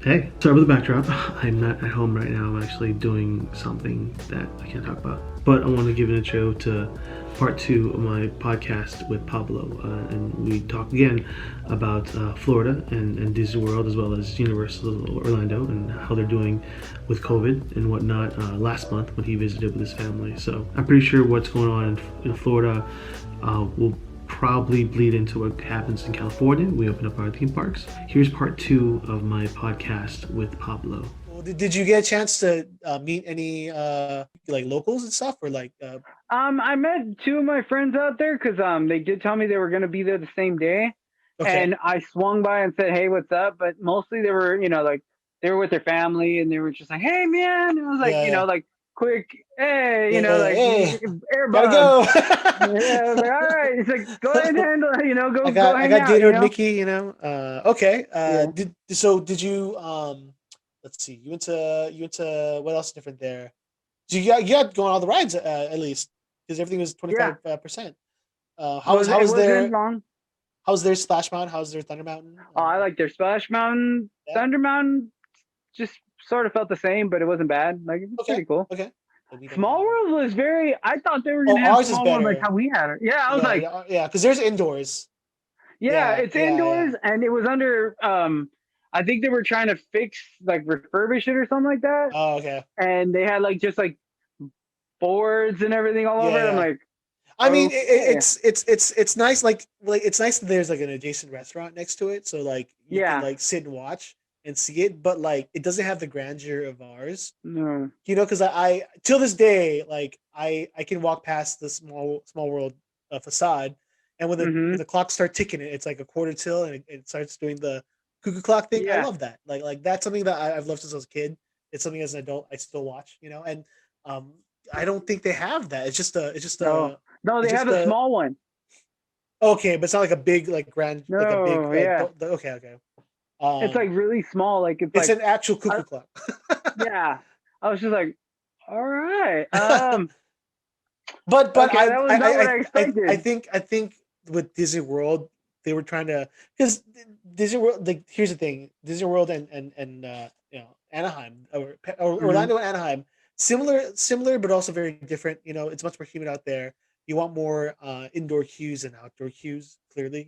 Hey, sorry about the backdrop. I'm not at home right now. I'm actually doing something that I can't talk about. But I want to give an intro to part two of my podcast with Pablo. And we talk again about Florida and Disney World, as well as Universal Orlando, and how they're doing with COVID and whatnot last month when he visited with his family. So I'm pretty sure what's going on in Florida will probably bleed into what happens in California. We open up our theme parks. Here's part two of my podcast with Pablo. Well, did you get a chance to meet any like locals and stuff, or like? I met two of my friends out there because they did tell me they were gonna be there the same day, Okay. and I swung by and said, "Hey, what's up?" But mostly they were, like they were with their family, and they were just like, "Hey, man," and I was like, Yeah. like quick, "Hey," Yeah. like Hey, air gotta bug. go. Yeah, I was like, "All right," it's like, "Go ahead and handle it, go I hang got out," dinner with Mickey. Okay. Yeah, Did you Let's see. You went to what else different there? So you got going on all the rides at least, because everything was yeah. 25%. Well, How it was wasn't their long. Splash Mountain? How's their Thunder Mountain? Oh, I like their Splash Mountain, Yeah. Thunder Mountain. Just sort of felt the same, but it wasn't bad. Like it was Okay. pretty cool. Okay. So we don't Small have. World was very. I thought they were Oh, gonna have ours is Small World like better. how we had it. Yeah, I was Yeah, like, yeah, yeah. Because there's indoors. yeah, Yeah, it's yeah, yeah. indoors, and it was under. I think they were trying to fix like refurbish it or something like that, Oh, okay. and they had like just like boards and everything all Yeah, over it. I'm yeah. like, I mean, okay, it's nice. Like it's nice that there's like an adjacent restaurant next to it, so like you can yeah, like sit and watch and see it. But like it doesn't have the grandeur of ours, no, because I till this day, like I can walk past the small world facade, and when mm-hmm, the clocks start ticking, it's like a quarter till, and it starts doing the cuckoo clock thing. I yeah, love that. Like that's something that I've loved since I was a kid. It's something as an adult I still watch. And um, I don't think they have that. no, no, it's they have just a a small one. okay, but it's not like a big like grand like a big No, yeah, okay, okay. it's Um, like really small. Like it's it's like, an actual uh, cuckoo clock. yeah. I was just like, all right, But okay, that was not what I I expected. think with Disney World they were trying to, because Disney World, like, here's the thing: Disney World and Anaheim, or Hmm. Orlando and Anaheim, similar but also very different. It's much more humid out there. You want more indoor cues and outdoor cues. Clearly,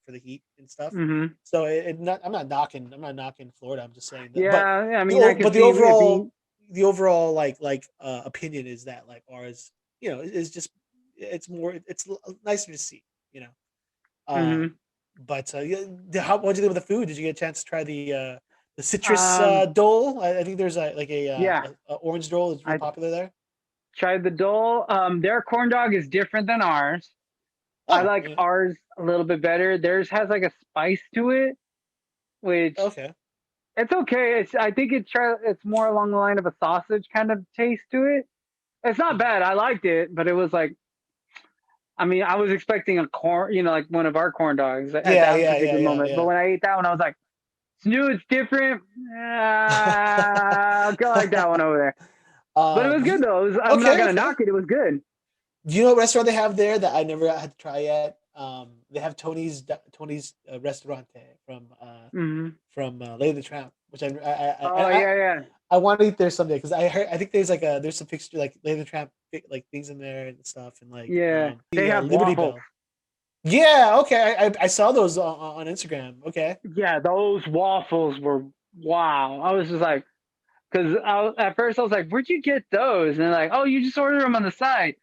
for the heat and stuff. Hmm. So I'm not knocking Florida. I'm just saying that. But Yeah, I mean, I could the see it overall being. opinion is that like ours, is just, it's more, nicer to see. You know. Hmm. Um, but yeah, what did you think with the food? Did you get a chance to try the citrus Um, dole? I think there's yeah, a orange dole that's real I popular there. tried the dole. Their corn dog is different than ours. I Oh, like yeah. ours a little bit better. Theirs has like a spice to it, which Okay. it's okay. I think it's more along the line of a sausage kind of taste to it. It's not Mhm. bad. I liked it, but it was like, I mean, I was expecting a corn, like one of our corn dogs at Yeah, that yeah, yeah, particular yeah, moment. But yeah. when I ate that one, I was like, it's new, it's different. I'll go like that one over there. But it was good You, though. I'm not okay, gonna okay. knock it. It was good. Do you know what restaurant they have there that I never had to try yet? They have Tony's Restaurante Hmm. from Lady the Tramp, which Oh yeah, yeah, I want to eat there someday, because I think there's some fixture like Lady the Tramp, like things in there and stuff, and like yeah. They the have Liberty waffles. Bell. Yeah, okay. I saw those on Instagram. Okay. Yeah, those waffles were wow. I was just like, because at first I was like, where'd you get those? And they're like, oh, you just order them on the side.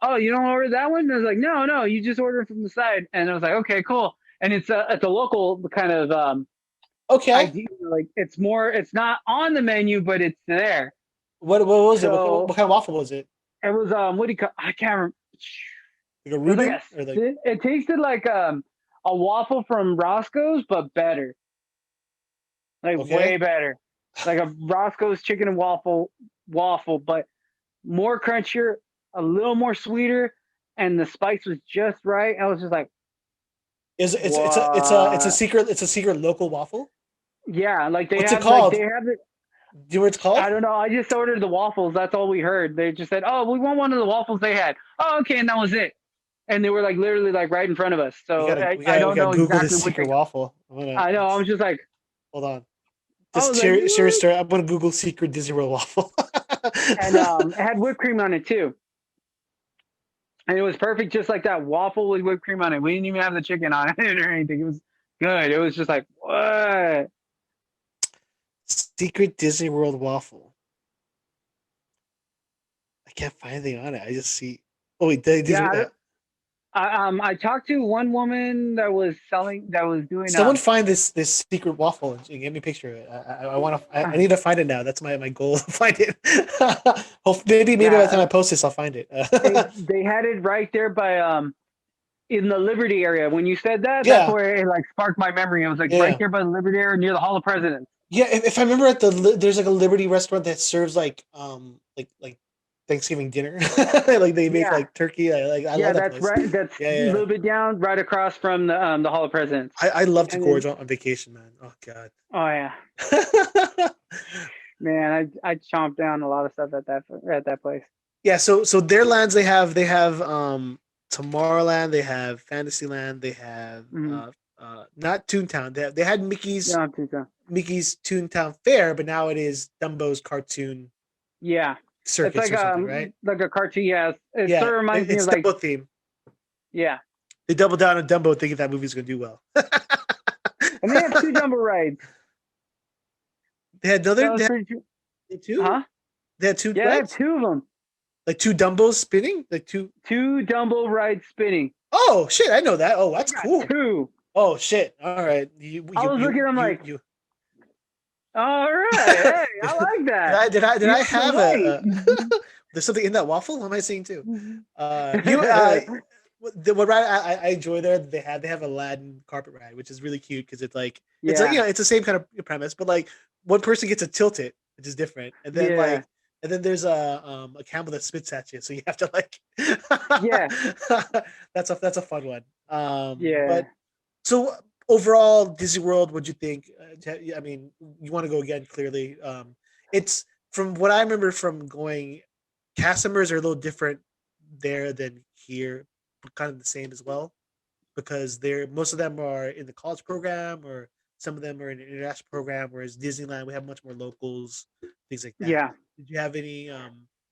Oh, you don't order that one? And I was like, no, no, you just order it from the side. And I was like, okay, cool. And it's a local kind of Okay. idea. Like it's not on the menu, but it's there. What was it? So What kind of waffle was it? it was what do you call? I can't remember. Like a It was like Reuben, or like, it tasted like a waffle from Roscoe's, but better, like okay. way better, like a Roscoe's chicken and waffle, but more crunchier, a little more sweeter, and the spice was just right. I was just like, It's a what? secret, local waffle? Yeah, like What's it they called? have it. Do you know what it's I called? don't know. I just ordered the waffles. That's all we heard. They just said, "Oh, we want one of the waffles they had." Oh, okay, and that was it. And they were like literally like right in front of us. So I We don't gotta know Google exactly this what secret they. waffle. I know. I was just like, Hold on. I Just was like, share a what? story. I'm gonna Google secret Disney World waffle. And it had whipped cream on it too. And it was perfect, just like that waffle with whipped cream on it. We didn't even have the chicken on it or anything. It was good. It was just like, what? Secret Disney World waffle. I can't find anything on it. I just see. Oh wait, Yeah, I talked to one woman that was doing someone find this secret waffle and give me a picture of it. I want to. I need to find it now. That's my goal to find it. Maybe by the time I post this, I'll find it. they had it right there by in the Liberty area. When you said that, Yeah. that's where it like sparked my memory. It was like right there by the Liberty area near the Hall of Presidents. Yeah, if I remember, there's like a Liberty restaurant that serves like Thanksgiving dinner. Like they make like turkey. I love that that's place. right. That's a little bit down, right across from the Hall of Presidents. I love to gorge on vacation, man. Oh god. Oh yeah. Man, I chomped down a lot of stuff at that place. Yeah, so their lands they have Tomorrowland, they have Fantasyland, they have not Toontown. They had Mickey's Toontown Fair, but now it is Dumbo's Cartoon. Yeah. Circus, it's like right? Like a cartoon. Yeah, it sort of reminds me of like Dumbo theme. Yeah, they doubled down on Dumbo, thinking that movie's gonna do well. And they have 2 Dumbo rides. They had another. They had 2. Huh? They had 2. Yeah, they have 2 of them. Like 2 Dumbos spinning, like 2 Dumbo rides spinning. Oh shit! I know that. Oh, that's cool. 2. Oh shit! All right. I was looking. I'm like. All right, hey, I like that. Did I have there's something in that waffle? What am I saying too? What ride I enjoy there? They have Aladdin carpet ride, which is really cute because it's like it's the same kind of premise, but like one person gets to tilt it, which is different, and then there's a camel that spits at you, so you have to like that's a fun one. But so. Overall, Disney World, what'd you think? I mean, you want to go again, clearly. It's from what I remember from going, cast members are a little different there than here, but kind of the same as well, because most of them are in the college program or some of them are in an international program, whereas Disneyland, we have much more locals, things like that. Yeah. Did you have any?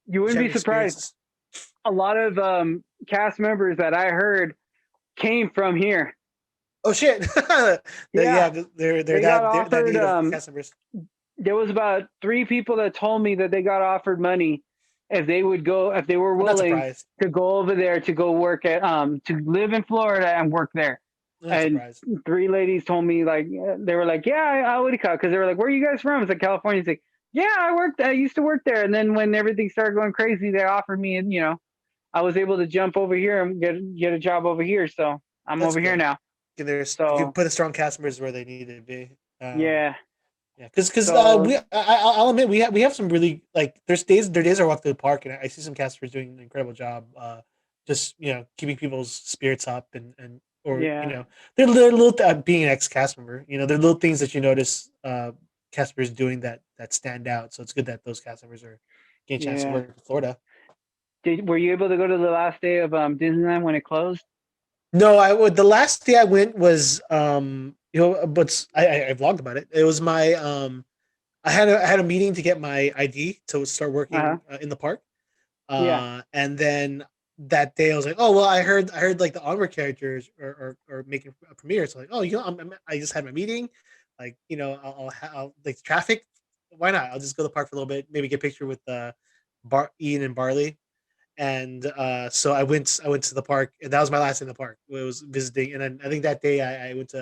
You wouldn't be surprised. A lot of cast members that I heard came from here. Oh shit! They're cast members. There was about 3 people that told me that they got offered money if they were willing to go over there to go work at to live in Florida and work there. And 3 ladies told me like they were like, yeah, I would come, because they were like, where are you guys from? It's like California. It's like, yeah, I used to work there, and then when everything started going crazy, they offered me, and I was able to jump over here and get a job over here. So I'm over here now. You can put the strong cast members where they need to be. Because I'll admit we have some really like there are days I walk through the park and I see some cast members doing an incredible job. Just keeping people's spirits up they're little being an ex cast member. They're little things that you notice cast members doing that stand out. So it's good that those cast members are getting a chance to work in Florida. Were you able to go to the last day of Disneyland when it closed? No, the last day I went was but I vlogged about it. It was my I had a meeting to get my ID to start working in the park. And then that day I was like, oh well, I heard like the Onward characters are making a premiere. So like, oh, I just had my meeting, like I'll like traffic. Why not? I'll just go to the park for a little bit, maybe get a picture with Ian and Barley. And so I went to the park, and that was my last day in the park. It was visiting, and then I think that day I went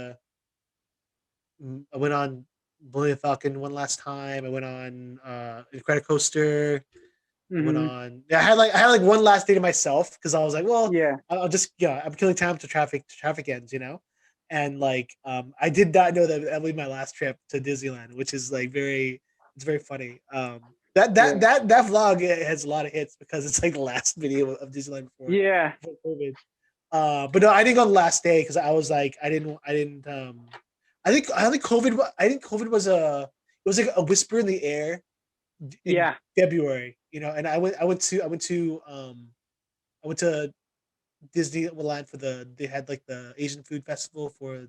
on Millennium Falcon one last time. I went on Incredicoaster. I went on. I had like one last day to myself because I was like, well, I'll just I'm killing time to traffic ends, and like I did not know that that'll be my last trip to Disneyland, which is like it's very funny. That vlog has a lot of hits because it's like the last video of Disneyland before COVID. But no, I didn't go on the last day because I was like I think COVID was it was like a whisper in the air in February, and I went to Disneyland they had like the Asian food festival for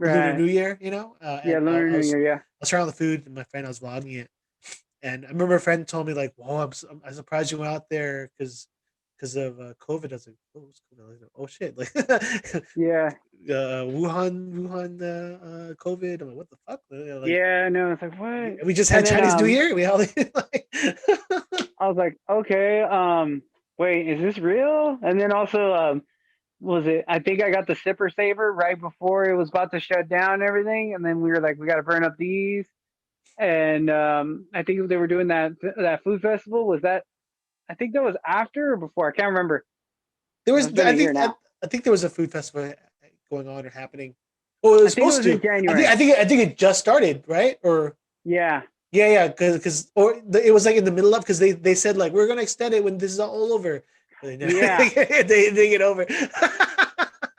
Lunar Right. New Year, Yeah, and Lunar New Year. Yeah. I was trying the food, and my friend I was vlogging it, and I remember a friend told me like, "Whoa, I'm surprised you went out there because of COVID." I was like, "Oh, what's COVID?" I was like, "Oh shit!" Like, Yeah. Wuhan, COVID. I'm like, "What the fuck?" Like, Yeah. No, it's like what? we just And had then Chinese New Year. We all like, I was like, okay, wait, is this real? And then also, was it? I think I got the Sipper Saver right before it was about to shut down and everything, and then we were like, we got to burn up these. And I think they were doing that food festival. Was that? I think that was after or before. I can't remember. there was, It's been a year now. I think there was a food festival going on or happening. Oh, it was I think it supposed was to. in January. I think it just started, right? Or Yeah. yeah, because it was like in the middle of because they said like we're gonna extend it when this is all over. But they never, Yeah. they didn't get over.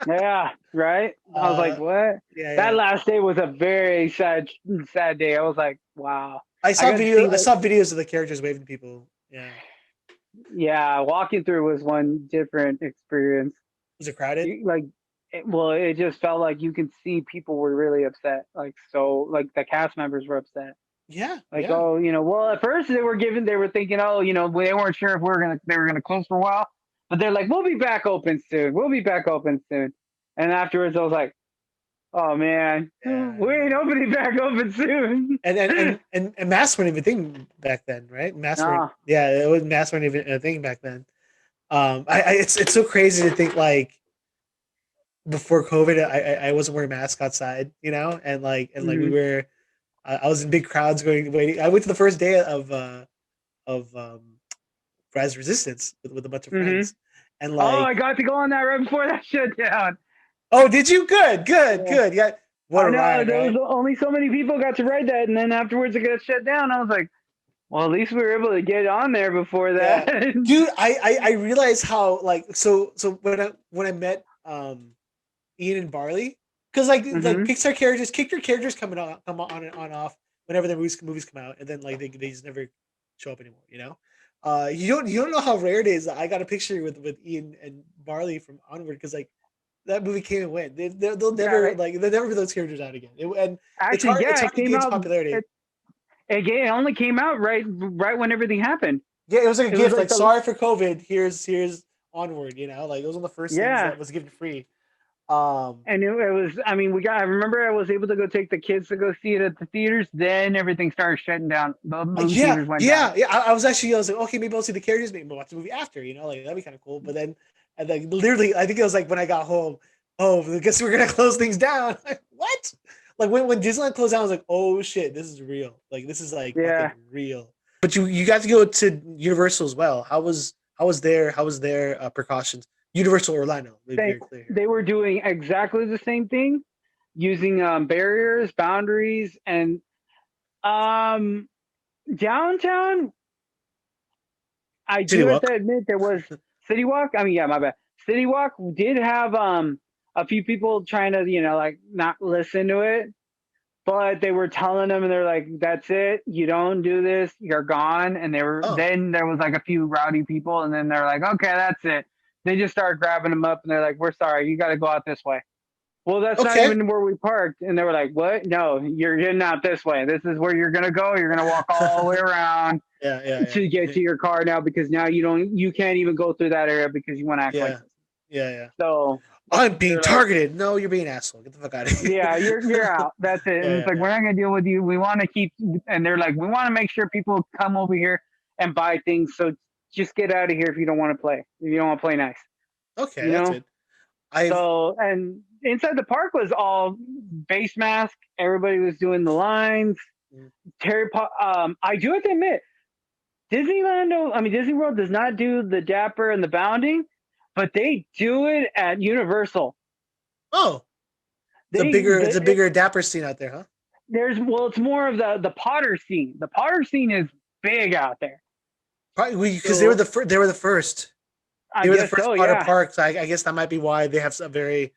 Yeah. Right. I was like, what? Yeah, That last day was a very sad day. I was like, wow. I saw got to see videos of the characters waving to people. Yeah. Yeah, walking through was one different experience. Was it crowded? It just felt like you could see people were really upset. Like, so, like the cast members were upset. Yeah. Like, yeah. oh, well, at first they were thinking, oh, they weren't sure if they were gonna close for a while, but they're like, we'll be back open soon. We'll be back open soon. And afterwards, I was like, oh man, we ain't back open soon. And masks weren't even a thing back then, right? Masks weren't even a thing back then. It's so crazy to think like before COVID, I wasn't wearing a mask outside, and we were, I was in big crowds waiting. I went to the first day of Rise Resistance with a bunch of friends, and I got to go on that right before that shut down. Oh, did you? Good. Yeah. What a ride, there right? was only so many people got to ride that, and then afterwards it got shut down. I was like, well, at least we were able to get on there before that. Yeah. Dude, I realized how so when I met Ian and Barley, because like Pixar characters come on and on off whenever the movies come out, and then like they just never show up anymore. You don't know how rare it is. I got a picture with Ian and Barley from Onward because like that movie came and went. They'll never they'll never put those characters out again. It's hard to gauge popularity. It only came out right when everything happened. Yeah, it was like a gift. Like, sorry for COVID. Here's Onward. Like it was one of the first things that was given free. And it was. I mean, I remember I was able to go take the kids to go see it at the theaters. Then everything started shutting down. The theaters went down. I was like, okay, maybe I'll see the characters. Maybe we'll watch the movie after. Like that'd be kind of cool. But then, and like literally, I think it was like when I got home. Oh, I guess we're gonna close things down. Like, what? Like when Disneyland closed down, I was like, oh shit, this is real. Like this is like real. But you got to go to Universal as well. How was their precautions? Universal Orlando. They were doing exactly the same thing, using barriers, boundaries, and downtown. I do have to admit there was City Walk. I mean, yeah, my bad. City Walk did have a few people trying to not listen to it, but they were telling them, and they're like, "That's it. You don't do this. You're gone." And then there was like a few rowdy people, and then they're like, "Okay, that's it." They just started grabbing them up, and they're like, "We're sorry. You got to go out this way." Well, that's not even where we parked. And they were like, "What? No, you're getting out this way. This is where you're gonna go. You're gonna walk all the way around to get to your car now, because now you can't even go through that area because you want to act like this." Yeah. So I'm being targeted. No, you're being an asshole. Get the fuck out of here. Yeah, you're out. That's it. And it's like, we're not gonna deal with you. We want to keep, and they're like, we want to make sure people come over here and buy things. So just get out of here if you don't want to play. If you don't want to play nice. Okay, that's it. And inside the park was all face mask. Everybody was doing the lines. I do have to admit, Disney World does not do the dapper and the bounding, but they do it at Universal. Oh, it's a bigger dapper scene out there, huh? It's more of the Potter scene. The Potter scene is big out there. Probably because they were the first. They were the first Potter parks. I guess that might be why they have a very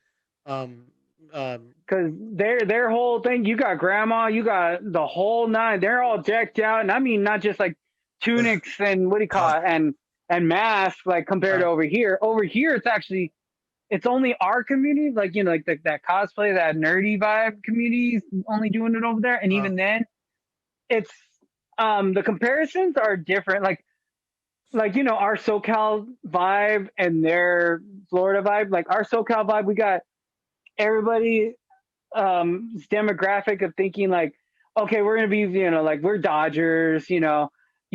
because their whole thing. You got grandma, you got the whole nine. They're all decked out, and I mean not just like tunics and what do you call it, and masks, like compared to over here. Over here, it's actually it's only our community, like like that cosplay, that nerdy vibe community is only doing it over there, and even then, it's the comparisons are different. Like our SoCal vibe and their Florida vibe. Like our SoCal vibe, we got everybody demographic of thinking like, okay, we're gonna be like we're Dodgers. You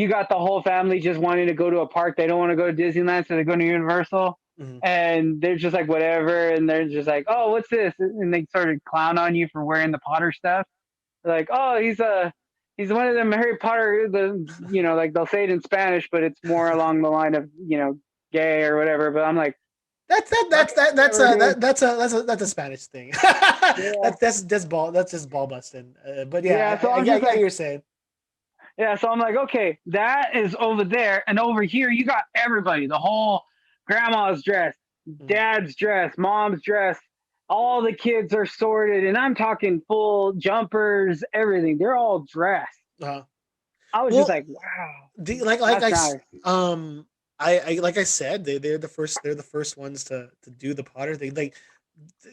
got the whole family just wanting to go to a park. They don't want to go to Disneyland, so they go to Universal. And they're just like whatever, and they're just like, oh, what's this? And they sort of clown on you for wearing the Potter stuff. They're like, oh, he's one of them Harry Potter. Like they'll say it in Spanish, but it's more along the line of gay or whatever. But I'm like, that's a Spanish thing. That's just ball busting. But yeah, so I get what you're saying. Yeah, so I'm like, okay, that is over there, and over here you got everybody, the whole grandma's dress, dad's dress, mom's dress, all the kids are sorted, and I'm talking full jumpers, everything. They're all dressed. I was just like, wow. Like I said, they're the first ones to do the Potter thing. Like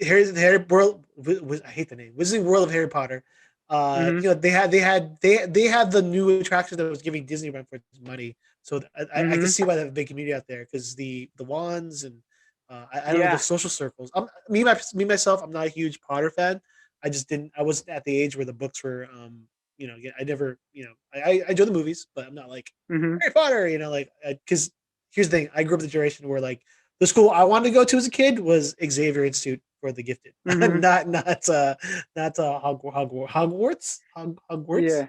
Harry World, I hate the name, Wizarding World of Harry Potter. They had the new attraction that was giving Disney run for its money. So I can see why they have a big community out there, because the wands and I don't know, the social circles. Me myself, I'm not a huge Potter fan. I wasn't at the age where the books were. I never. I enjoy the movies, but I'm not like Harry Potter. Because here's the thing: I grew up in the generation where like the school I wanted to go to as a kid was Xavier Institute for the Gifted, not Hogwarts. Yeah,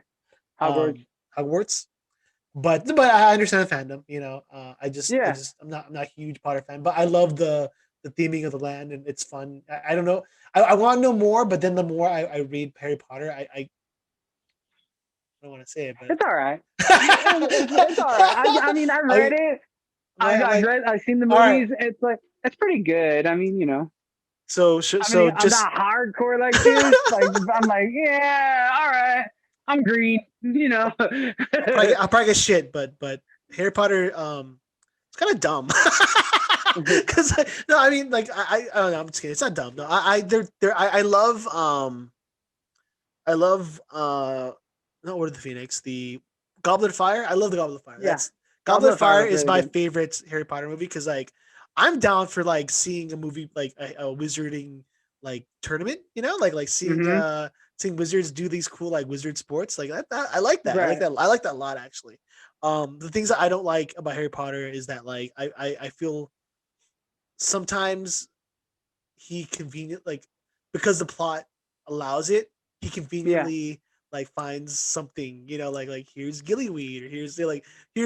Hogwarts. But I understand the fandom. I'm not a huge Potter fan, but I love the theming of the land, and it's fun. I don't know. I want to know more, but then the more I read Harry Potter, I don't want to say it, but it's all right. It's all right. I mean, I read it. I've seen the movies. Right. It's pretty good. I mean, So I'm not hardcore like this. I'm like, yeah, all right. I'm green, I'll probably get shit, but Harry Potter, it's kind of dumb. Because no, I mean, like I don't know. I'm just kidding. It's not dumb. No, I love not Order of the Phoenix, the Goblet of Fire. I love the Goblet of Fire. Yeah. Goblet of Fire is my favorite Harry Potter movie, because like I'm down for like seeing a movie like a wizarding like tournament, like seeing wizards do these cool like wizard sports. Like I like that. Right. I like that a lot, actually. The things that I don't like about Harry Potter is that like I feel sometimes he because the plot allows it, he conveniently like finds something, like here's gillyweed, or here's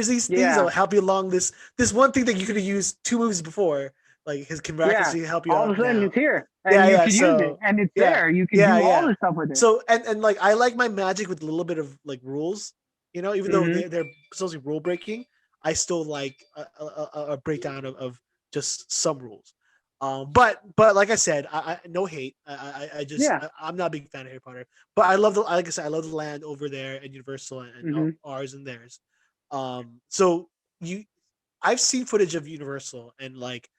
these things that will help you along this one thing that you could have used 2 movies before, like his can miraculously help you all out. All of a sudden it's here, and you can use it, and it's there. You can do all this stuff with it. So and like I like my magic with a little bit of like rules, even though they're supposed to be rule breaking, I still like a breakdown of just some rules. But like I said, I no hate. I'm not a big fan of Harry Potter, but I love like I said, I love the land over there at Universal and ours and theirs. So I've seen footage of Universal, and like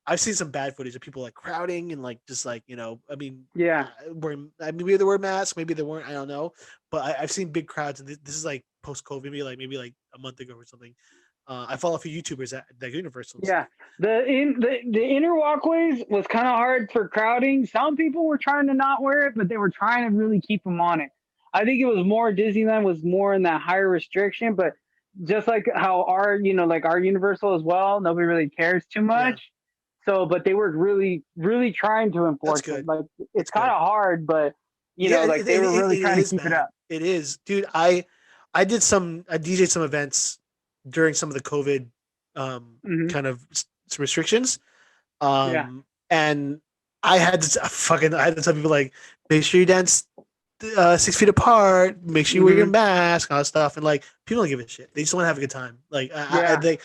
I've seen some bad footage of people like crowding and like just like I mean, maybe they wear masks, maybe they weren't, I don't know, but I've seen big crowds, and this is like post COVID, maybe like a month ago or something. I follow a few YouTubers at Universal. Yeah, the inner walkways was kind of hard for crowding. Some people were trying to not wear it, but they were trying to really keep them on it. I think it was more Disneyland was more in that higher restriction, but just like how our like our Universal as well, nobody really cares too much. Yeah. So, but they were really really trying to enforce it. Like it's kind of hard, but they were really trying to keep it up. It is, dude. I DJ'd some events during some of the COVID kind of restrictions. And I had to tell people like, make sure you dance 6 feet apart, make sure you wear your mask, all that stuff. And like, people don't give a shit. They just want to have a good time. Like, I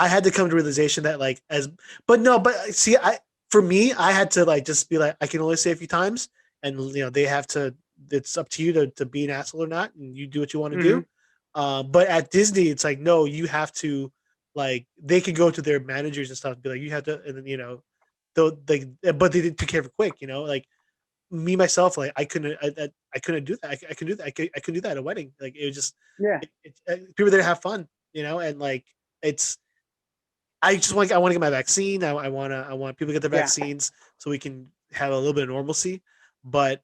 had to come to realization that like, for me, I had to like, just be like, I can only say a few times, and they have to, it's up to you to be an asshole or not. And you do what you want to do. But at Disney, it's like, no, you have to like they could go to their managers and stuff and be like, you have to, and then though but they took care of it quick, like me myself, like I couldn't do that. I couldn't do that. I couldn't do that at a wedding. Like it was just Yeah. People there to have fun, and like it's. I want to get my vaccine. I want people to get their vaccines so we can have a little bit of normalcy. But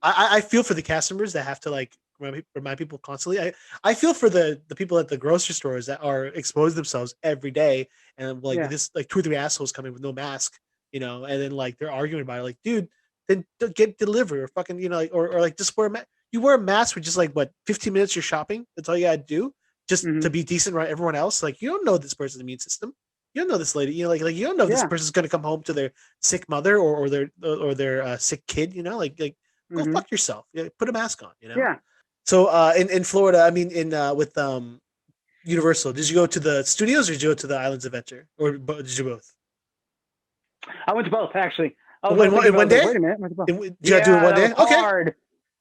I feel for the cast members that have to like remind people constantly. I feel for the people at the grocery stores that are exposing themselves every day, and like this like 2 or 3 assholes coming with no mask, and then like they're arguing about it. Like, dude, then get delivery or fucking like or like just wear a mask. You wear a mask for just like what 15 minutes you're shopping. That's all you gotta do just to be decent around everyone else. Like you don't know this person's immune system. You don't know this lady. Like you don't know if this person's gonna come home to their sick mother or their sick kid. Like go fuck yourself. Put a mask on. Yeah. So in Florida, I mean with Universal, did you go to the studios or did you go to the Islands Adventure or did you both? I went to both actually. In one day? Wait a minute. Did you do it one day? Okay. Hard.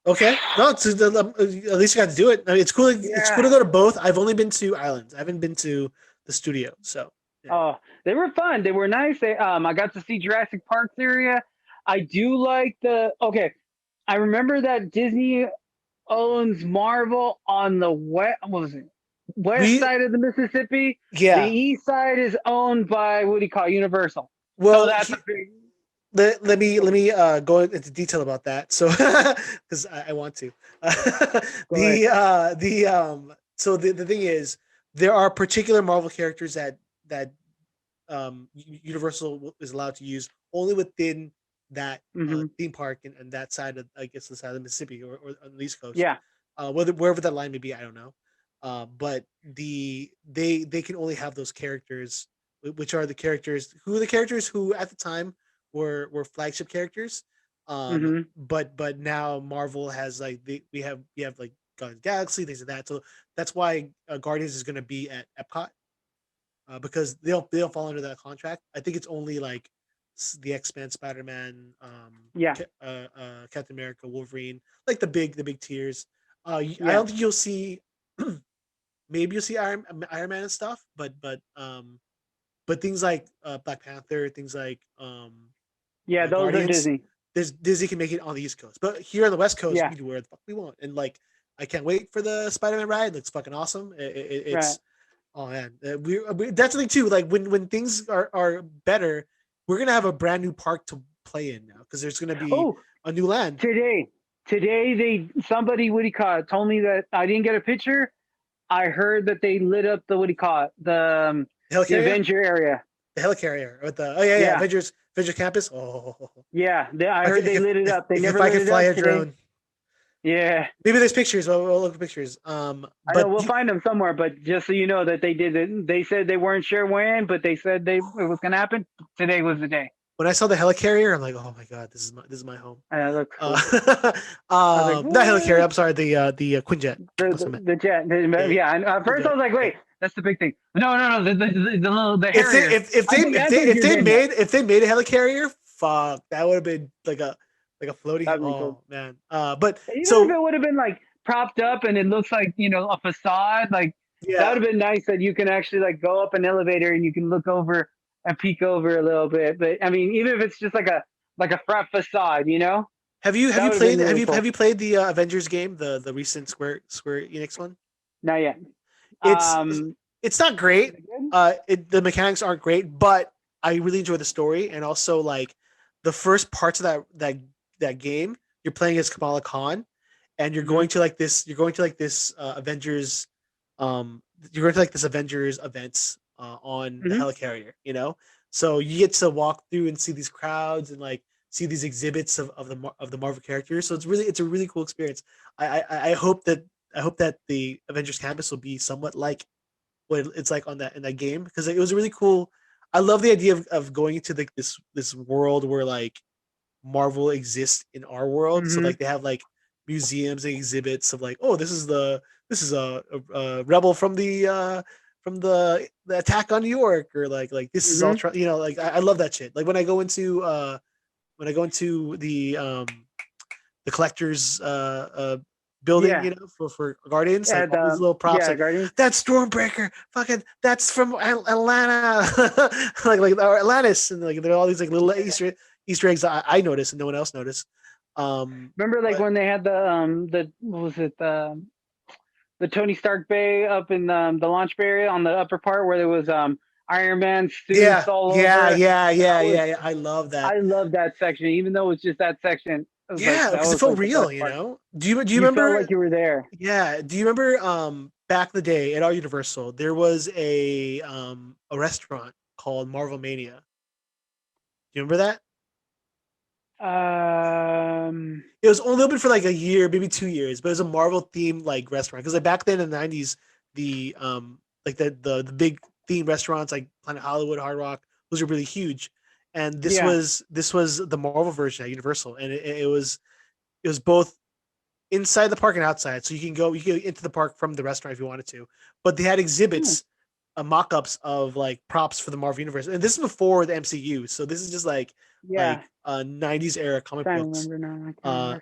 Okay. No, at least you got to do it. I mean, it's cool. It's cool to go to both. I've only been to Islands. I haven't been to the studio. So. Yeah. Oh, they were fun. They were nice. I got to see Jurassic Park's area. I do like I remember that Disney owns Marvel on the west side of the Mississippi. Yeah. The east side is owned by Universal. Well, so that's a big. Let me go into detail about that. So, because I want to. So the thing is, there are particular Marvel characters that Universal is allowed to use only within that theme park and that side of, I guess, the side of the Mississippi or on the East Coast. Yeah. Wherever that line may be, I don't know. But they can only have those characters, which are the characters who at the time were flagship characters. But now Marvel has like we have like Guardians of the Galaxy, things like that. So that's why Guardians is going to be at Epcot. Because they'll fall under that contract. I think it's only like the X-Men, Spider-Man, Captain America, Wolverine, like the big tiers. I don't think you'll see. Maybe you'll see Iron Man and stuff, but things like Black Panther, things like those Guardians, are Disney. Disney can make it on the East Coast, but here on the West Coast, we can do where the fuck we want. And like, I can't wait for the Spider-Man ride. It looks fucking awesome. It's. Right. Oh man, we that's the thing too. Like when things are better, we're gonna have a brand new park to play in now because there's gonna be a new land. Today somebody told me that I didn't get a picture. I heard that they lit up the the Avenger area, the helicarrier with the Avengers campus. Oh yeah, I heard they lit it up. They never. If I could fly a today. drone. Yeah, maybe there's pictures. We'll look at pictures. I know we'll find them somewhere. But just so you know that they did it. They said they weren't sure when, but they said it was going to happen. Today was the day. When I saw the helicarrier, I'm like, oh my god, this is my home. Look cool. Not helicarrier. I'm sorry, the Quinjet. The jet. Yeah. And at first I was like, wait, that's the big thing. No. The Harrier. If they made a helicarrier, fuck, that would have been like a floating. Cool. Man. But even so if it would have been like propped up and it looks like a facade, like that would have been nice that you can actually like go up an elevator and you can look over and peek over a little bit. But I mean, even if it's just like a front facade, Have you played the Avengers game, the recent Square Enix one? Not yet. It's not great. The mechanics aren't great, but I really enjoy the story and also like the first parts of that game. You're playing as Kamala Khan, and you're going to like this. You're going to like this Avengers. You're going to like this Avengers events on the helicarrier. So you get to walk through and see these crowds and like see these exhibits of the Marvel characters. So it's a really cool experience. I hope that the Avengers campus will be somewhat like what it's like in that game, because it was really cool. I love the idea of going into this world where like Marvel exists in our world. So like they have like museums and exhibits of like, oh, this is a rebel from the attack on New York, or like this is all like I love that shit. Like when I go into the collector's building, Yeah. for Guardians, like And, all these little props, like Guardians. that's Stormbreaker, fucking that's from Atlanta, like or Atlantis, and like there are all these like little Easter eggs that I noticed and no one else noticed. Remember, like but- when they had the what was it the Tony Stark Bay up in the launch bay area on the upper part where there was Iron Man suits all over. Yeah. I love that. I love that section, even though it was just that section. It was Yeah, because it felt real, you know. Do you You remember? felt like you were there. Yeah. Do you remember back in the day at our Universal there was a restaurant called Marvel Mania. Do you remember that? It was only open for like a year, maybe 2 years, but it was a Marvel themed like restaurant. Because like back then in the '90s, the like the big theme restaurants like Planet Hollywood, Hard Rock, those were really huge. And this was the Marvel version at Universal, and it was both inside the park and outside. So you can go into the park from the restaurant if you wanted to. But they had exhibits, mock-ups of like props for the Marvel universe, and this is before the MCU. So this is just like 90s era comic books. I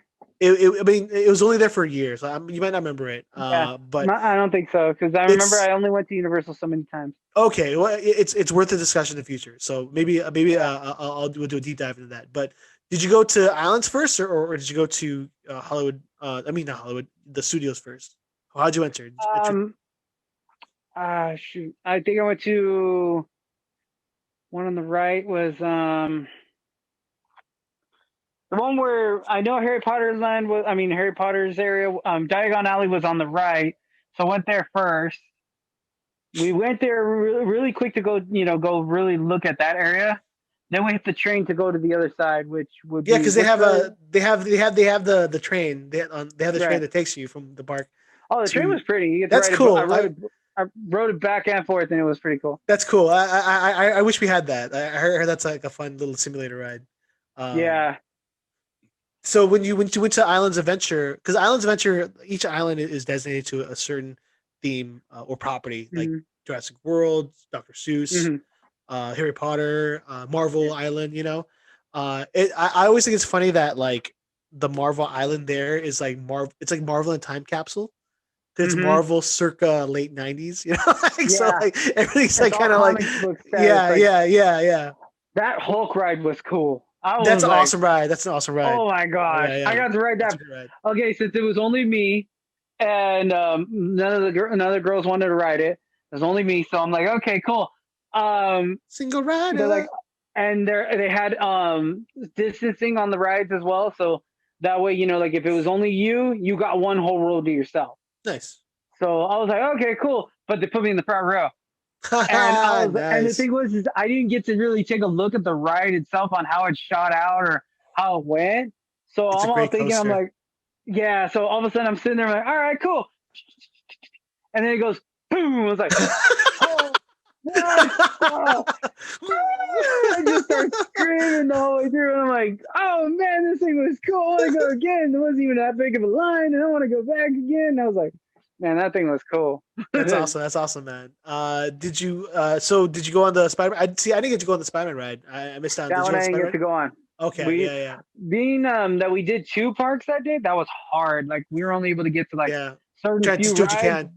mean, it was only there for a year, so you might not remember it. But I don't think so, because I remember I only went to Universal so many times. Okay, well, it's worth a discussion in the future. So maybe we'll do a deep dive into that. But did you go to Islands first, or did you go to Hollywood? I mean, not Hollywood, the studios first. How'd you enter? Shoot, I think I went to one on the right was the one where I know Harry Potter's land was. I mean, Harry Potter's area. Diagon Alley was on the right, so I went there first. We went there really quick to go really look at that area. Then we hit the train to go to the other side, which would be because they have the train. They have the train that takes you from the park. Oh, the train was pretty. That's cool. I rode it back and forth, and it was pretty cool. That's cool. I wish we had that. I heard that's like a fun little simulator ride. Yeah. So when you went to Islands Adventure, because Islands Adventure, each island is designated to a certain theme or property, like Jurassic World, Dr. Seuss, Harry Potter, Marvel Island. I always think it's funny that like the Marvel Island there is like it's like Marvel in time capsule. It's Marvel circa late '90s, So like everything's like kind of like yeah. That Hulk ride was cool. That's an awesome ride. That's an awesome ride. Oh my gosh, I got to ride that. Okay, since it was only me and none of the girls wanted to ride it. It was only me, so I'm like, okay, cool. Single rider. They're like, and they had distancing on the rides as well, so that way like if it was only you got one whole row to yourself. Nice. So I was like, okay, cool. But they put me in the front row. And the thing was, is I didn't get to really take a look at the ride itself on how it shot out or how it went. So I'm all thinking, coaster. I'm like, yeah. So all of a sudden I'm sitting there, I'm like, all right, cool. And then it goes, boom. I was like, oh, I just started screaming the whole way through. And I'm like, oh man, this thing was cool. I want to go again. There wasn't even that big of a line, and I want to go back again. And I was like, man, that thing was cool. That's awesome. That's awesome, man. Did you go on the Spiderman? I didn't get to go on the Spiderman ride. I missed out. That one I didn't get to go on. Okay, yeah. Being that we did 2 parks that day, that was hard. Like we were only able to get to certain few rides. What you can.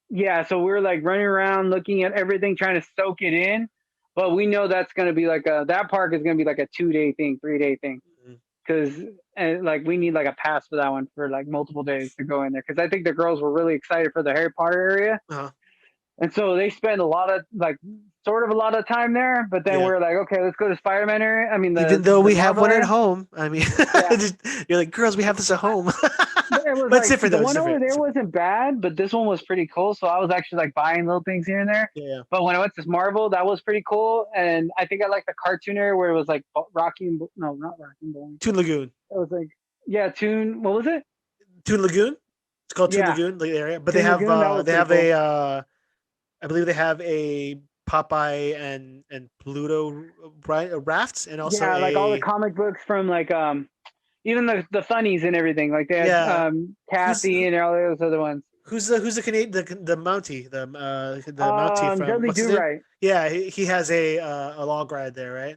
Yeah, so we were like running around looking at everything, trying to soak it in. But we know that's gonna be like that park is gonna be like a 2-day thing, 3-day thing, because like we need like a pass for that one for like multiple days to go in there. Because I think the girls were really excited for the Harry Potter area, and so they spend a lot of time there. But then we're like, okay, let's go to Spider-Man area. I mean, even though we have one at home, I mean, you're like, girls, we have this at home. But it's different though. The one over there wasn't bad, but this one was pretty cool. So I was actually like buying little things here and there. Yeah. But when I went to Marvel, that was pretty cool. And I think I liked the cartoon area where it was like not Rocky and Bowling. Toon Lagoon. It was like, Toon. What was it? Toon Lagoon. It's called Toon Lagoon, the area. But they have I believe they have a Popeye and Pluto rafts, and also like all the comic books from like even the funnies and everything. Like they had Kathy and all those other ones. Who's the Canadian the Mountie the Mountie from Dudley Do Right. Yeah, he has a log ride there, right?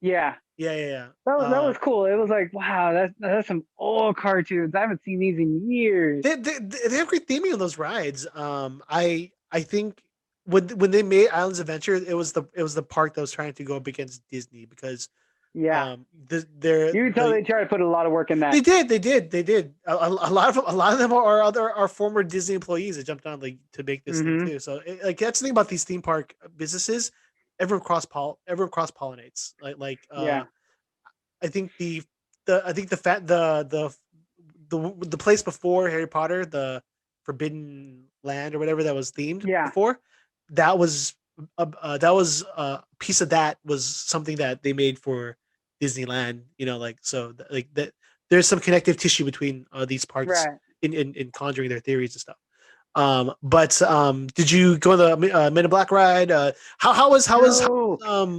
Yeah. Yeah. That was cool. It was like, wow, that's some old cartoons. I haven't seen these in years. They have great theming on those rides. I think when they made Islands Adventure, it was the park that was trying to go up against Disney because Yeah, you can tell the they try to put a lot of work in that. they did a lot of them are former Disney employees that jumped on like to make this thing Hmm. too. So like that's the thing about these theme park businesses. Everyone cross pollinates. Yeah, I think the place before Harry Potter, the Forbidden Land or whatever that was themed yeah, before, that was a piece of that was something that they made for Disneyland. Like so, like that. There's some connective tissue between these parks right. in conjuring their theories and stuff. But did you go on the Men in Black ride? No, how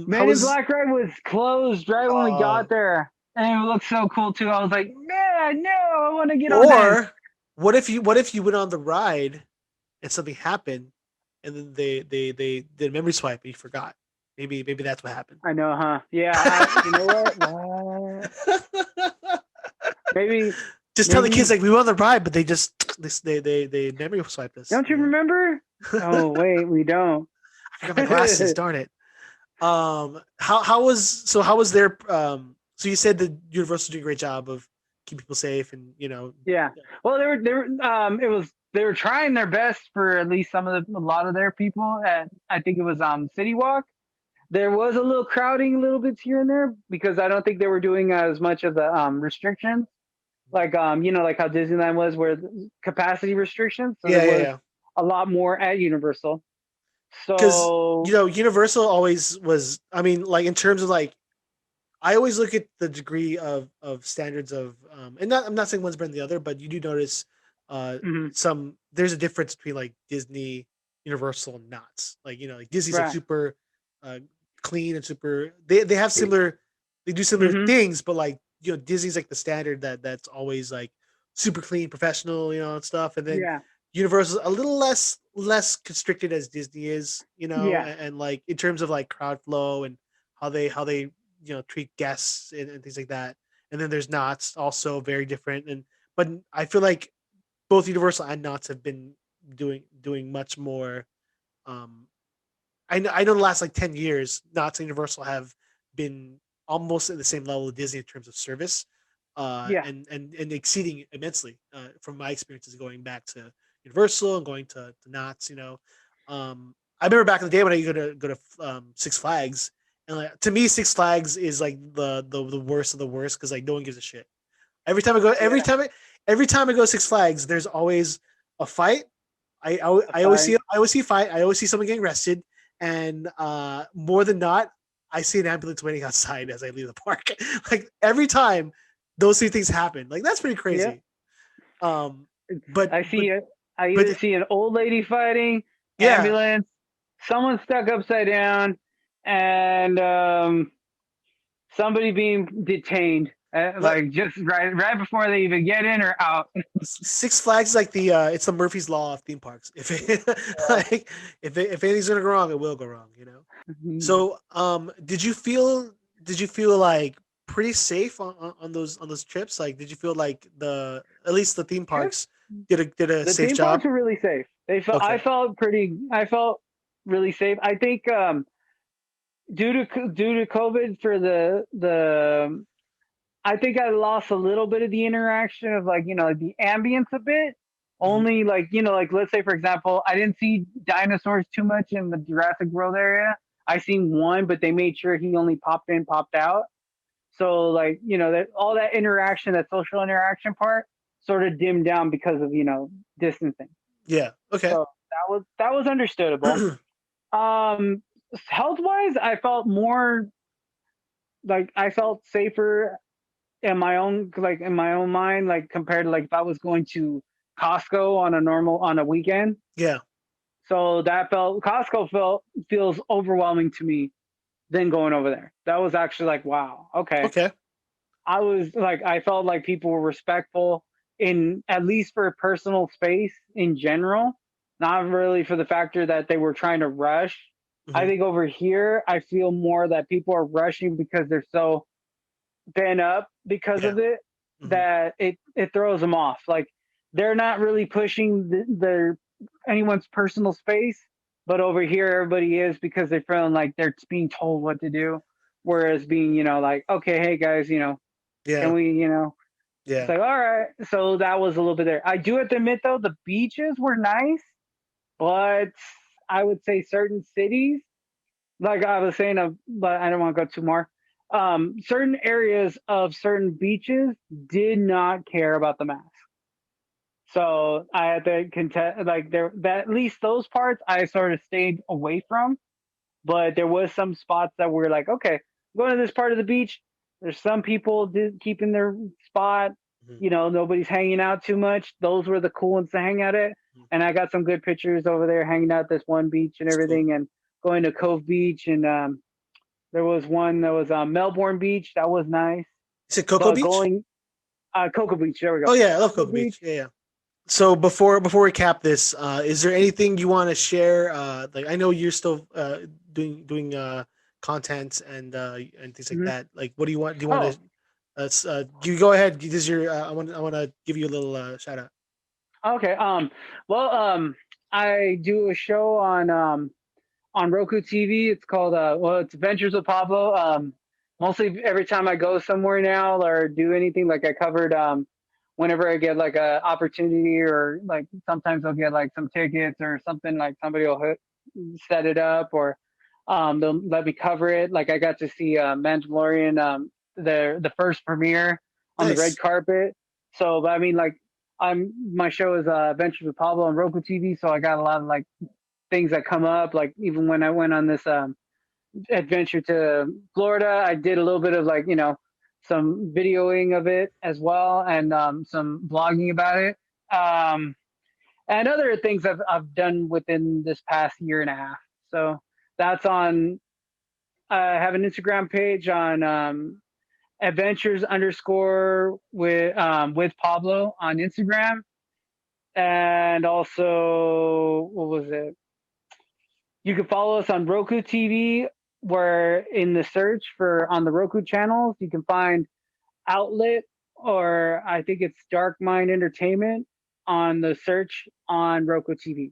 Men in was Black Ride was closed right when we uh got there, and it looked so cool too. I was like, man, no, I want to get on that. or what if you went on the ride and something happened and then they did a memory swipe and you forgot. Maybe that's what happened. I know, huh? Yeah, you know what? Maybe, Just tell the maybe. kids like we went on the ride, but they memory swiped us. Don't you remember? Oh wait, we don't. I forgot my glasses. Darn it. How was their so you said that Universal did a great job of keeping people safe and Yeah. Well, they were trying their best for at least a lot of their people. And I think it was City Walk. There was a little crowding, a little bit here and there because I don't think they were doing as much of the restrictions, like like how Disneyland was, where capacity restrictions. So there was yeah. a lot more at Universal. Because So Universal always was. I mean, like in terms of like, I always look at the degree of standards of and I'm not saying one's better than the other, but you do notice uh mhm, there's a difference between like Disney, Universal, and Knott's. Like like Disney's like right, super uh clean and super. They have similar. They do similar hmm, things, but like Disney's like the standard that's always like super clean, professional, and stuff. And then yeah, Universal's a little less constricted as Disney is, yeah, and like in terms of like crowd flow and how they treat guests and things like that. And then there's Knott's also very different. But I feel like both Universal and Knott's have been doing much more. Um, I know the last like 10 years, Knott's and Universal have been almost at the same level of Disney in terms of service, yeah, and exceeding immensely from my experiences going back to Universal and going to Knott's. I remember back in the day when I used to go to Six Flags, and like to me, Six Flags is like the worst of the worst because like no one gives a shit. Every time I go, yeah. every time I go to Six Flags, there's always a fight. A I fight. always see a fight. I always see someone getting arrested, and more than not, I see an ambulance waiting outside as I leave the park. Like every time, those three things happen. Like that's pretty Yeah. crazy. Um, but I see it. I but either see an old lady fighting, yeah, ambulance, someone stuck upside down, and somebody being detained, like like just right before they even get in or out. Six Flags is like it's the Murphy's Law of theme parks. If anything's gonna go wrong, it will go wrong. Mhm. So, did you feel like pretty safe on those trips? Like, did you feel like at least the theme Yep. parks did a The safe theme job? parks were really safe. Okay. I felt really safe. I think due to COVID for the I think I lost a little bit of the interaction of like the ambience a bit. Hmm. Only like like let's say for example, I didn't see dinosaurs too much in the Jurassic World area. I seen one, but they made sure he only popped in, popped out. So like that all that interaction, that social interaction part, sort of dimmed down because of distancing. Yeah. Okay. So that was understandable. Um, Health wise, I felt safer in my own mind, like compared to like if I was going to Costco on a weekend. Yeah. So feels overwhelming to me than going over there. That was actually like, wow, okay. Okay. I felt like people were respectful in at least for personal space in general, not really for the factor that they were trying to rush. I Hmm. think over here, I feel more that people are rushing because they're so been up because of it, Mhm. that it throws them off. Like they're not really pushing their anyone's personal space, but over here everybody is because they're feeling like they're being told what to do. Whereas being, like, okay, hey guys, can Yeah. we, it's Yeah. like, all right. So that was a little bit there. I do have to admit though, the beaches were nice, but I would say certain cities, like I was saying, but I don't want to go too more. Certain areas of certain beaches did not care about the mask. So I had to contest, like that at least those parts I sort of stayed away from. But there was some spots that were like, okay, going to this part of the beach. There's some people keeping their spot. Mhm. Nobody's hanging out too much. Those were the cool ones to hang out at. Mhm. And I got some good pictures over there hanging out at this one beach and That's cool. everything, and going to Cove Beach. And there was one that was Melbourne Beach. That was nice. Is it Cocoa But Beach? going Cocoa Beach. There we go. Oh yeah, I love Cocoa Beach. Yeah. So before we cap this, is there anything you want to share? Like I know you're still doing content and things like Mhm. that. Like, what do you want? Do you want Oh, to? You go ahead. This is your. I want to give you a little shout out. okay. Well, I do a show on Roku TV. It's called it's Adventures with Pablo. Mostly every time I go somewhere now or do anything, like I covered whenever I get like a opportunity, or like sometimes I'll get like some tickets or something, like somebody will set it up, or they'll let me cover it. Like I got to see Mandalorian, the first premiere on the red Nice. carpet. So but I mean, like, my show is Adventures with Pablo on Roku TV, so I got a lot of like things that come up. Like even when I went on this adventure to Florida, I did a little bit of like, some videoing of it as well, and some blogging about it. Um, and other things I've done within this past year and a half. So that's on. I have an Instagram page on adventures underscore with Pablo on Instagram, and also what was it? You can follow us on Roku TV, where in the search for on the Roku channels, you can find Outlet, or I think it's Dark Mind Entertainment on the search on Roku TV.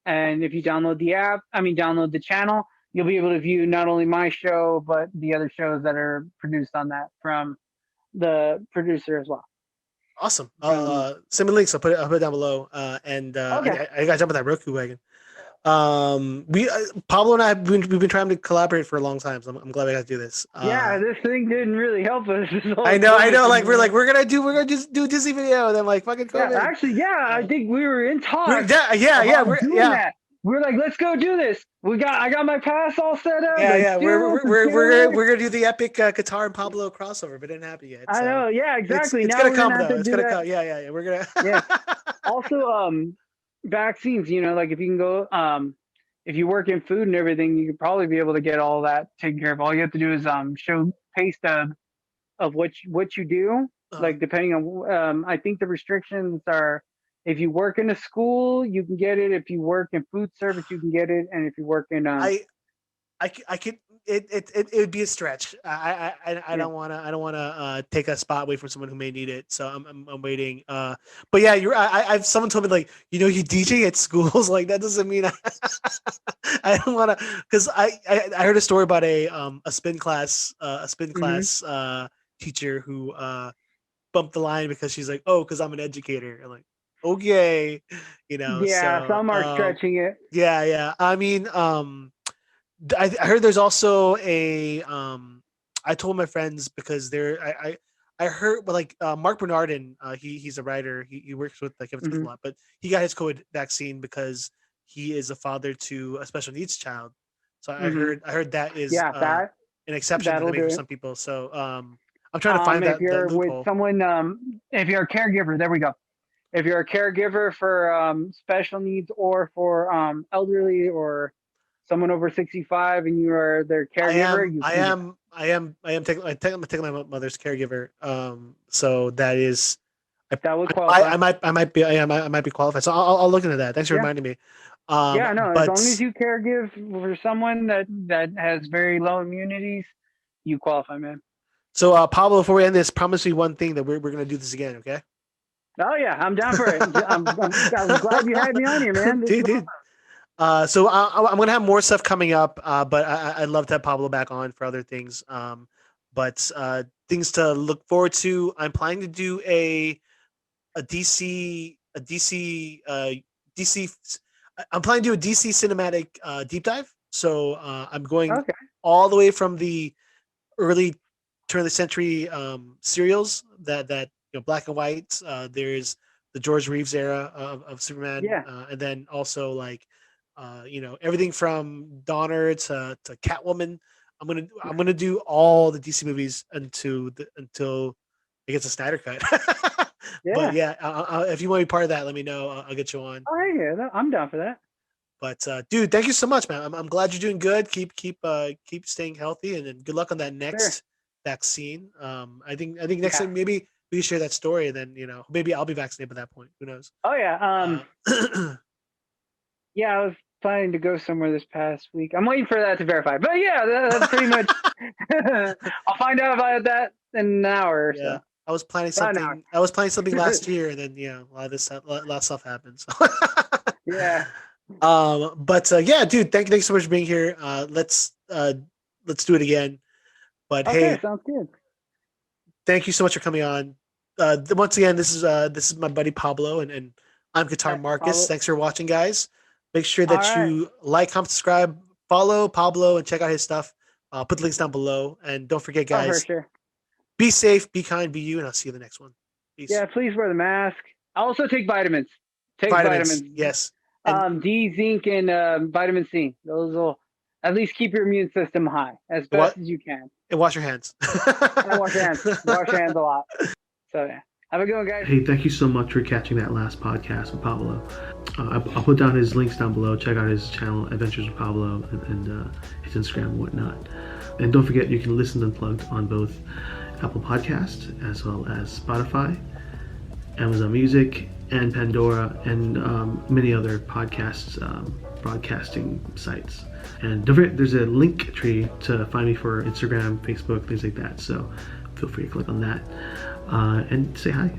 And if you download the app, download the channel, you'll be able to view not only my show, but the other shows that are produced on that from the producer as well. Awesome. From Send me links. I'll put it down below. And Okay. I got to jump on that Roku wagon. We Pablo and I we've been trying to collaborate for a long time, so I'm glad we got to do this. Yeah, this thing didn't really help us. I know. Like we're gonna just do a Disney video, and then like fucking COVID. Yeah, actually, I think we were in talks. We're doing that. We're like, let's go do this. I got my pass all set up. We're gonna do the epic Katar and Pablo crossover, but it didn't happen yet. I know. Yeah, exactly. It's now gonna come though. It's gonna come. Yeah. We're gonna. Yeah. Also, vaccines. Like if you can go, if you work in food and everything, you could probably be able to get all that taken care of. All you have to do is show pay stub of what you do. Like depending on, I think the restrictions are, if you work in a school, you can get it. If you work in food service, you can get it. And if you work in, I could. It would be a stretch. I don't wanna take a spot away from someone who may need it. So I'm waiting. But yeah, I've someone told me like, you DJ at schools. Like that doesn't mean I don't wanna, because I heard a story about a spin class teacher who bumped the line because she's like, oh, because I'm an educator. I'm like, okay, Yeah, so, some are stretching it. Yeah. I mean, I heard there's also a I told my friends because I heard, but like Mark Bernardin, he's a writer. He works with Kevin Smith a lot, but he got his COVID vaccine because he is a father to a special needs child. So I heard that is an exception to make for some people. So I'm trying to find if that you're loophole. with someone, if you're a caregiver, there we go. If you're a caregiver for special needs, or for elderly, or someone over 65, and you are their caregiver, I am taking my mother's caregiver. So that is, that would qualify. I might be qualified. So I'll look into that. Thanks for reminding me. As long as you caregive for someone that has very low immunities, you qualify, man. So, Pablo, before we end this, promise me one thing that we're gonna do this again, okay? Oh yeah, I'm down for it. I'm glad you had me on here, man. Dude. So I'm gonna have more stuff coming up, but I'd love to have Pablo back on for other things. But things to look forward to. I'm planning to do a DC DC. I'm planning to do a DC cinematic deep dive. So I'm going all the way from the early turn of the century serials that black and white. There's the George Reeves era of Superman, and then also like everything from Donner to Catwoman. I'm gonna do all the DC movies until it gets a Snyder cut. But if you want to be part of that, let me know. I'll get you on. Oh yeah, I'm down for that. But dude, thank you so much, man. I'm glad you're doing good. Keep staying healthy, and good luck on that next vaccine. I think next time maybe we can share that story, and then maybe I'll be vaccinated by that point. Who knows? Oh yeah. Yeah, I was planning to go somewhere this past week. I'm waiting for that to verify. But yeah, that's pretty much. I'll find out about that in an hour or so. I was planning something. I was planning something last year, and then a lot of stuff happened. So. Yeah. But yeah, dude, thank you so much for being here. Let's do it again. But hey, sounds good. Thank you so much for coming on. Once again, this is my buddy Pablo, and I'm Katar Marcus. Pablo. Thanks for watching, guys. Make sure that you like, comment, subscribe, follow Pablo, and check out his stuff. I'll put the links down below. And don't forget, guys, for sure. Be safe, be kind, be you, and I'll see you in the next one. Peace. Yeah, please wear the mask. Also take vitamins. Take vitamins. Yes. D, zinc, and vitamin C. Those will at least keep your immune system high as best as you can. And wash your hands. And wash your hands. Wash your hands a lot. So yeah. Have a good one, guys. Hey, thank you so much for catching that last podcast with Pablo. I'll put down his links down below. Check out his channel, Adventures with Pablo, and his Instagram and whatnot. And don't forget, you can listen to Unplugged on both Apple Podcasts as well as Spotify, Amazon Music, and Pandora, and many other podcasts, broadcasting sites. And don't forget, there's a link tree to find me for Instagram, Facebook, things like that. So feel free to click on that and say hi.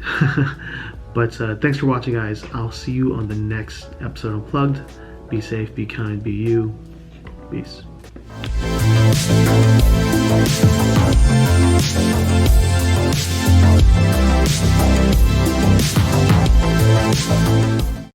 But thanks for watching, guys. I'll see you on the next episode of Unplugged. Be safe, be kind, be you. Peace.